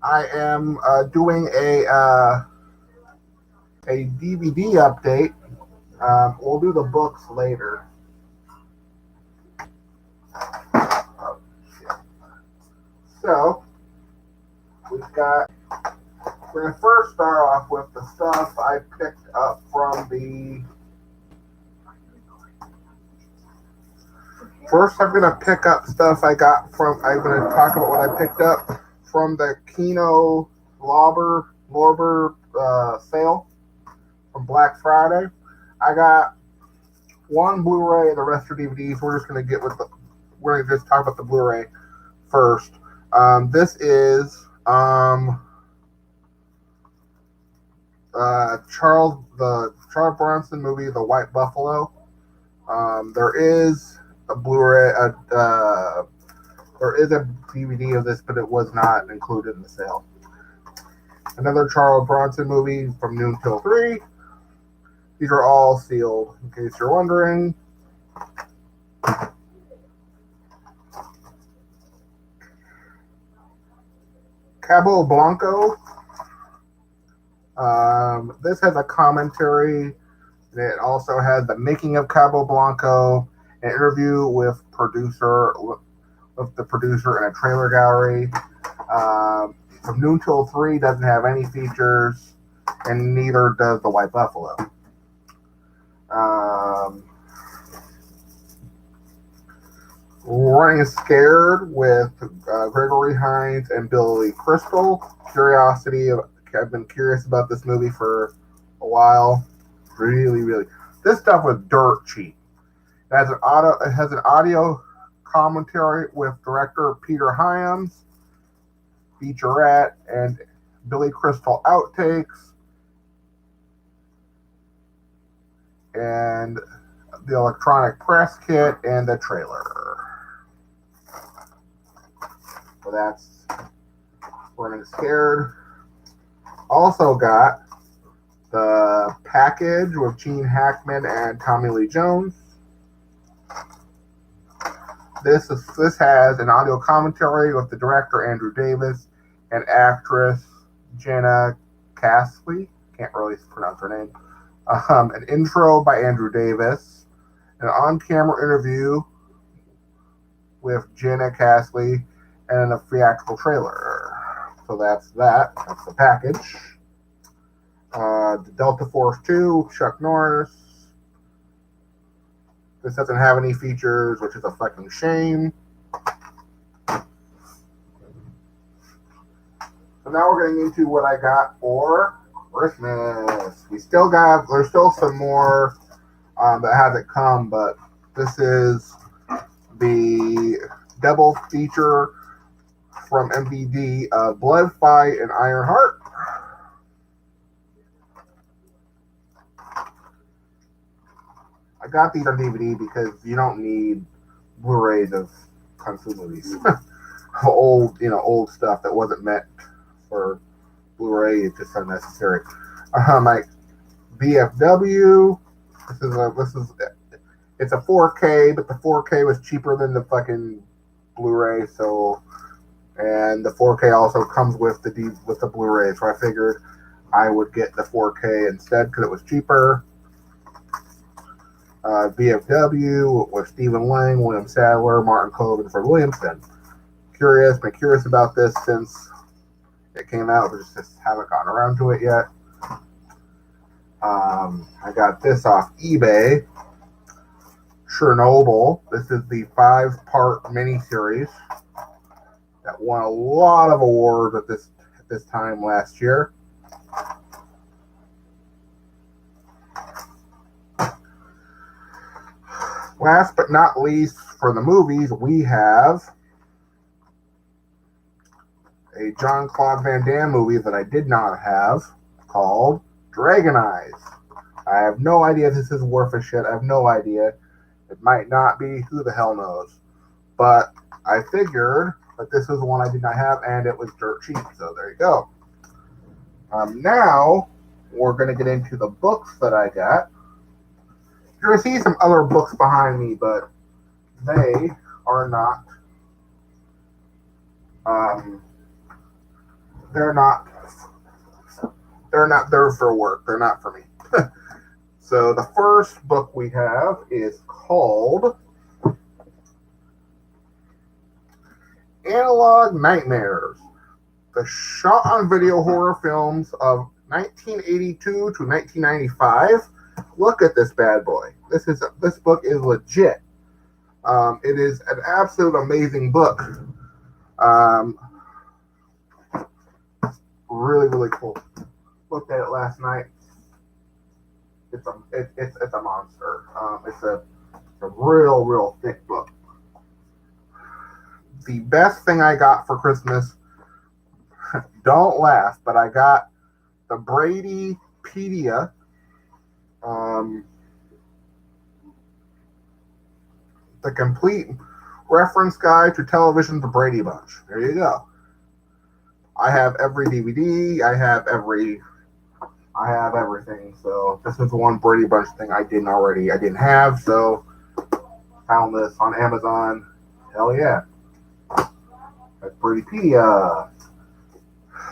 I am doing a DVD update. We'll do the books later. Oh, shit. So we've got. We're gonna first start off with the stuff I picked up from the. First, I'm gonna pick up stuff I got from. I'm gonna talk about what I picked up from the Kino Lorber sale from Black Friday. I got one Blu-ray and the rest are DVDs. We're just gonna get with the. We're gonna just talk about the Blu-ray first. This is the Charles Bronson movie, The White Buffalo. There is a Blu-ray. There is a DVD of this, but it was not included in the sale. Another Charles Bronson movie, From Noon Till 3. These are all sealed, in case you're wondering. Cabo Blanco. This has a commentary. And it also has the making of Cabo Blanco, an interview with the producer, and a trailer gallery. From Noon Till 3 doesn't have any features, and neither does The White Buffalo. Running Scared with Gregory Hines and Billy Crystal. I've been curious about this movie for a while. Really. This stuff was dirt cheap. It has an audio commentary with director Peter Hyams, featurette, and Billy Crystal outtakes, and the electronic press kit, and the trailer. So that's Running Scared. Also got the package with Gene Hackman and Tommy Lee Jones. This has an audio commentary with the director Andrew Davis and actress Jenna Castley. Can't really pronounce her name. An intro by Andrew Davis, an on-camera interview with Jenna Castley, and a theatrical trailer. So that's that. That's the package. The Delta Force 2, Chuck Norris. This doesn't have any features, which is a fucking shame. So now we're getting into what I got for Christmas. There's still some more that hasn't come, but this is the double feature from MVD of Blood Fight and Ironheart. I got these on DVD because you don't need Blu-rays of kung fu movies. old stuff that wasn't meant for Blu-ray is just unnecessary. Like VFW. It's a 4K, but the 4K was cheaper than the fucking Blu-ray. And the 4K also comes with the Blu-ray, so I figured I would get the 4K instead because it was cheaper. VFW with Stephen Lang, William Sadler, Martin Kove, and Fred Williamson. Been curious about this since it came out, but just haven't gotten around to it yet. I got this off eBay. Chernobyl. This is the 5-part miniseries that won a lot of awards at this time last year. Last but not least, for the movies, we have a Jean-Claude Van Damme movie that I did not have called Dragon Eyes. I have no idea if this is worth a shit. I have no idea. It might not be. Who the hell knows? But I figured that this was one I did not have, and it was dirt cheap. So there you go. Now, we're going to get into the books that I got. You're going to see some other books behind me, but they are not they're not there for work. They're not for me. So the first book we have is called Analog Nightmares, the shot on video horror films of 1982 to 1995. Look at this bad boy. This book is legit. It is an absolute amazing book. Really, really cool. Looked at it last night. It's a monster. It's a real thick book. The best thing I got for Christmas, don't laugh, but I got the Bradypedia. The complete reference guide to television, The Brady Bunch. There you go. I have every DVD. I have everything. So this is the one Brady Bunch thing I didn't have. So found this on Amazon. Hell yeah. That's Bradypedia.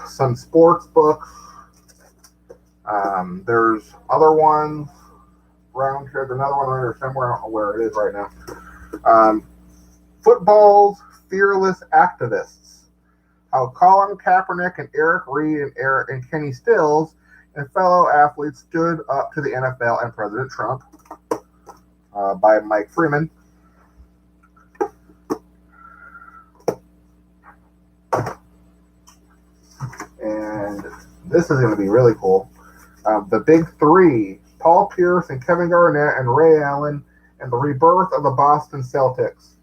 Some sports books. There's other ones around here. There's another one around here somewhere. I don't know where it is right now. Football's Fearless Activists. How Colin Kaepernick and Eric Reid and Kenny Stills and fellow athletes stood up to the NFL and President Trump, by Mike Freeman. And this is going to be really cool. The Big Three, Paul Pierce and Kevin Garnett and Ray Allen, and the Rebirth of the Boston Celtics,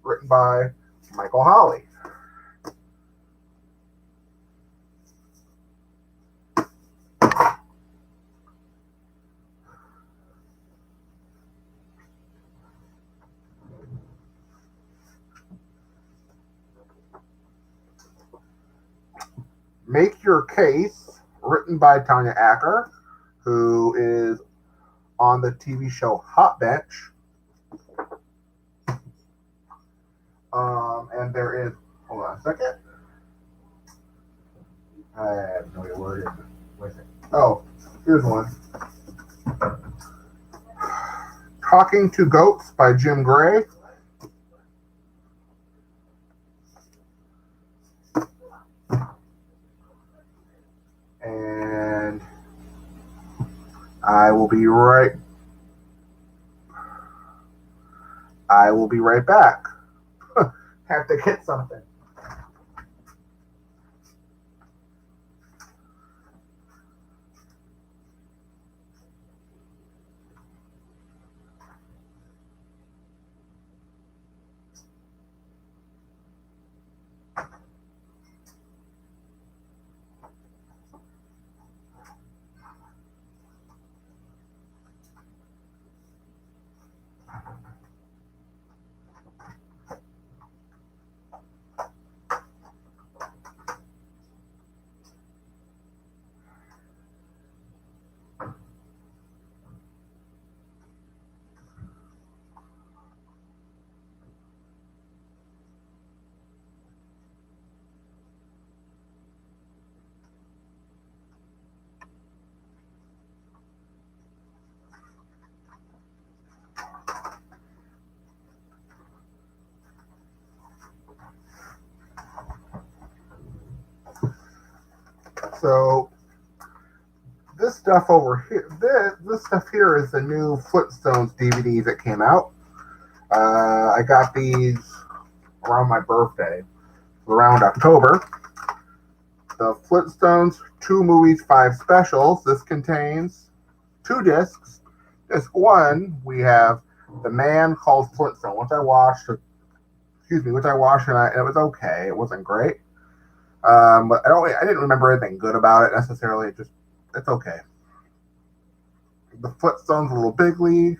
written by Michael Holley. Make Your Case, written by Tanya Acker, who is on the TV show Hot Bench. And there is, hold on a second. I have no idea where it is. Wait a second. Oh, here's one. Talking to Goats by Jim Gray. And I will be right back. Have to get something. So this stuff over here, this stuff here is the new Flintstones DVD that came out. I got these around my birthday, around October. The Flintstones 2 Movies 5 Specials. This contains 2 discs. Disc 1, we have The Man Called Flintstone, which I watched and it was okay. It wasn't great. But I didn't remember anything good about it necessarily. It's okay. The Flintstones Little Big League.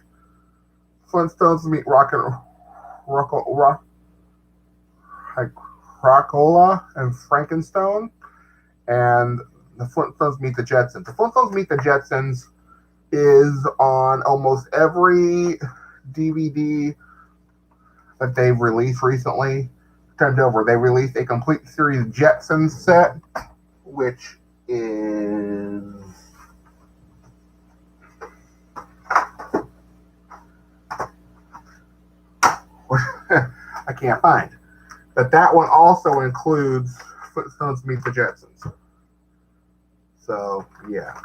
Flintstones Meet Rockola and Frankenstone. And the Flintstones Meet the Jetsons. The Flintstones Meet the Jetsons is on almost every DVD that they've released recently. Turned over. They released a complete series Jetsons set which is I can't find. But that one also includes Flintstones Meet the Jetsons. So, yeah.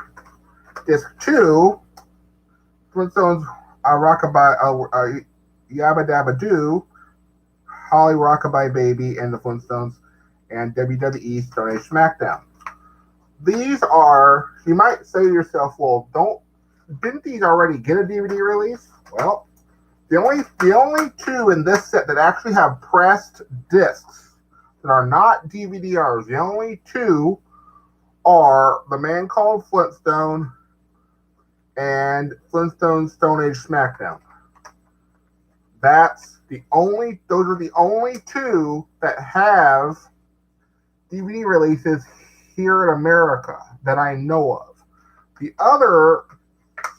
Disc 2, Flintstones Rockabye, Yabba Dabba Doo, Holly Rockabye Baby, and the Flintstones, and WWE Stone Age SmackDown. These are, you might say to yourself, well, didn't these already get a DVD release? Well, the only two in this set that actually have pressed discs that are not DVDRs, the only two are The Man Called Flintstone and Flintstone Stone Age SmackDown. Those are the only two that have DVD releases here in America that I know of. The other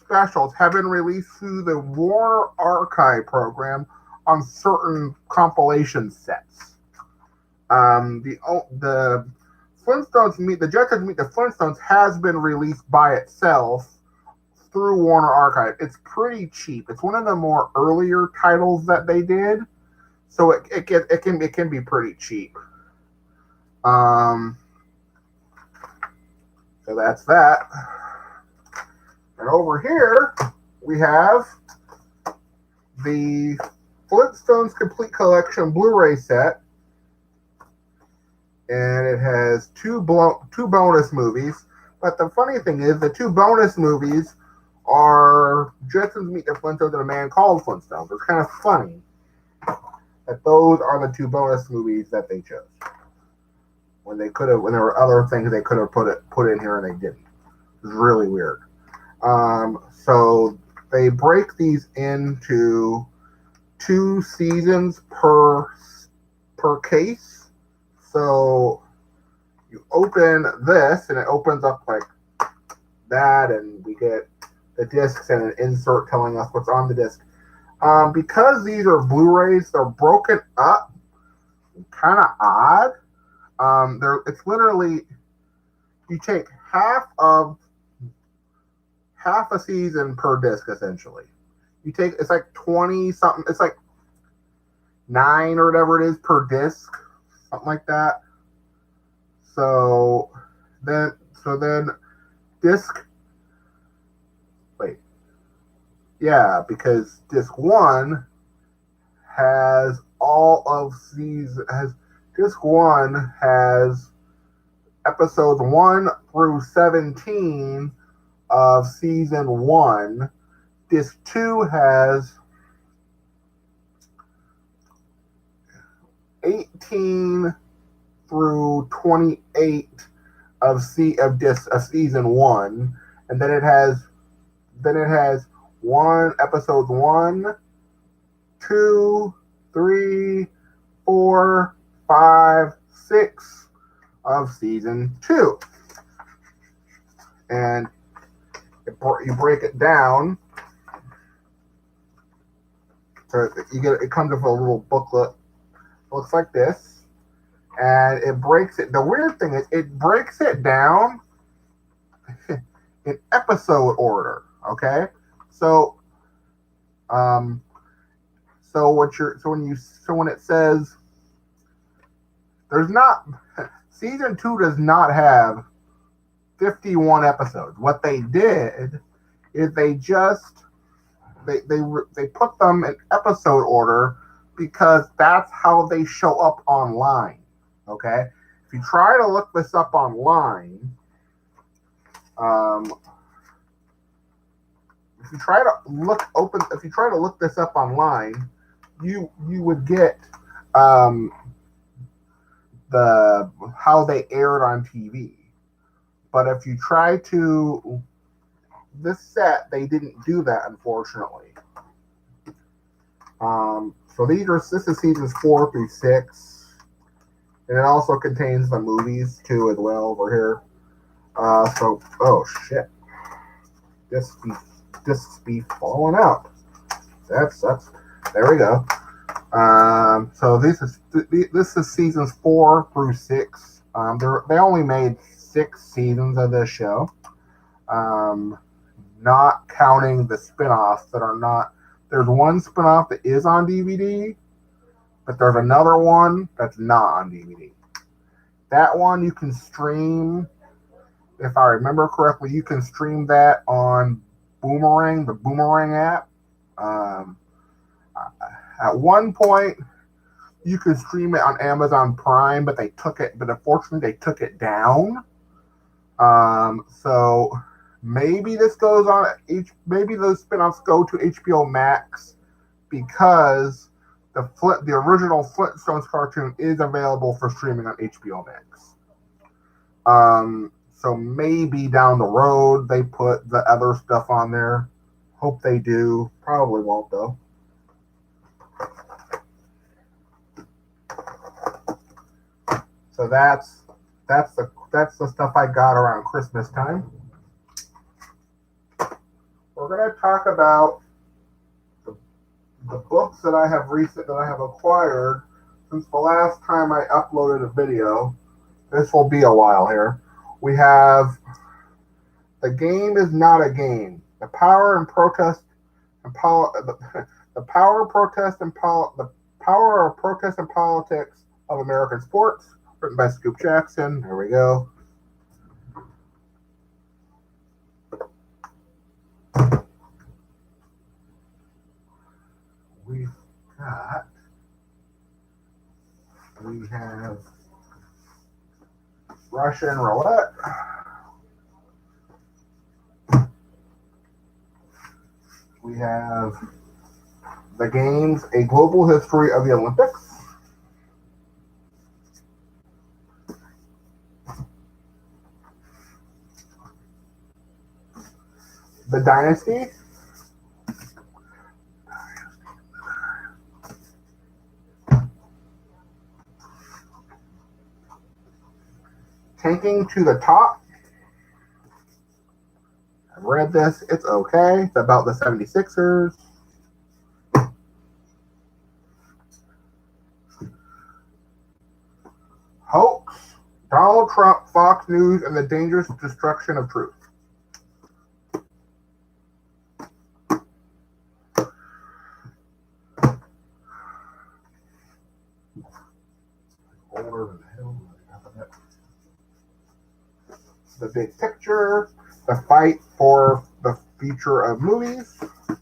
specials have been released through the Warner Archive program on certain compilation sets. The Flintstones Meet the Jetsons Meet the Flintstones has been released by itself through Warner Archive. It's pretty cheap. It's one of the more earlier titles that they did, so it can be pretty cheap. So that's that. And over here we have the Flintstones Complete Collection Blu-ray set, and it has two bonus movies. But the funny thing is, the two bonus movies are Jetsons Meet the Flintstones and A Man Called Flintstones. It's kind of funny that those are the two bonus movies that they chose when there were other things they could have put in here and they didn't. It's really weird. So they break these into 2 seasons per case. So you open this and it opens up like that, and we get the discs and an insert telling us what's on the disc. Because these are Blu-rays, they're broken up, kind of odd. It's literally, you take half a season per disc, essentially. It's like 20 something, it's like 9 or whatever it is per disc, something like that. So then disc, because disc 1 has disc 1 has episodes 1 through 17 of season 1. Disc 2 has 18 through 28 of season 1, and then it has episodes 1, 2, 3, 4, 5, 6 of season 2. And you break it down. So it comes with a little booklet. It looks like this. And it breaks it. The weird thing is it breaks it down in episode order. Okay? So when it says season 2 does not have 51 episodes. What they did is they put them in episode order because that's how they show up online. Okay? If you try to look this up online, if you try to look this up online, you would get how they aired on TV. But if you try to this set, they didn't do that, unfortunately. So this is seasons 4 through 6, and it also contains the movies too as well over here. Oh shit, discs be falling out. That's there we go. So this is seasons 4 through 6. They only made 6 seasons of this show. Not counting the spin-offs that are not. There's one spin-off that is on DVD, but there's another one that's not on DVD. That one you can stream, if I remember correctly, you can stream that on Boomerang, the Boomerang app. At one point, you could stream it on Amazon Prime, but unfortunately they took it down. So maybe this goes on. Maybe those spin-offs go to HBO Max because the original Flintstones cartoon is available for streaming on HBO Max. So maybe down the road they put the other stuff on there. Hope they do. Probably won't though. So that's the stuff I got around Christmas time. We're gonna talk about the books that I have acquired since the last time I uploaded a video. This will be a while here. We have The Game Is Not a Game: The Power of Protest and Politics of American Sports, written by Scoop Jackson. There we go. We have Russian Roulette. We have The Games: A Global History of the Olympics. The Dynasty. Tanking to the Top. I've read this. It's okay. It's about the 76ers. Hoax: Donald Trump, Fox News, and the Dangerous Destruction of Truth. The Big Picture, The Fight for the Future of Movies, which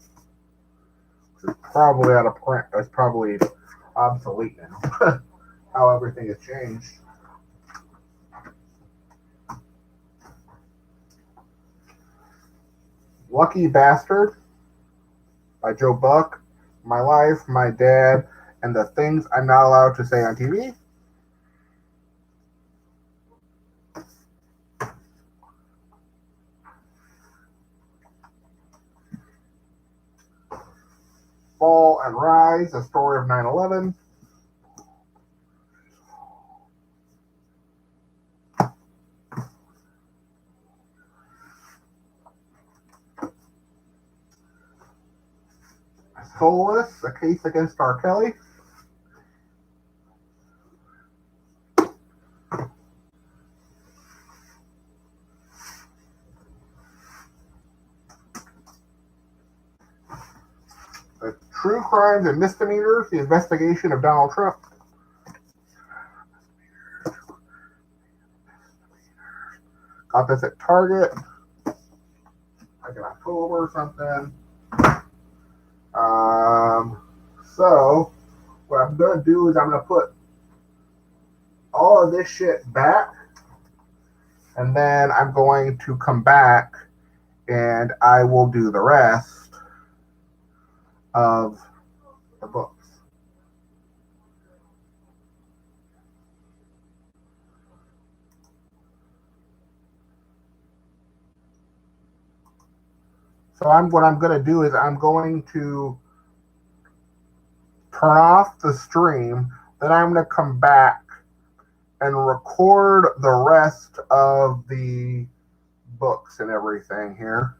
is probably out of print. It's probably obsolete now. How everything has changed. Lucky Bastard by Joe Buck. My Life, My Dad, and the Things I'm Not Allowed to Say on TV. Fall and Rise: The Story of 9/11. Soulless: A Case Against R. Kelly. True Crimes and Misdemeanors: The Investigation of Donald Trump. Got this at Target, like in October or something. So what I'm going to do is I'm going to put all of this shit back, and then I'm going to come back and I will do the rest of the books. So what I'm going to do is I'm going to turn off the stream, then I'm going to come back and record the rest of the books and everything here.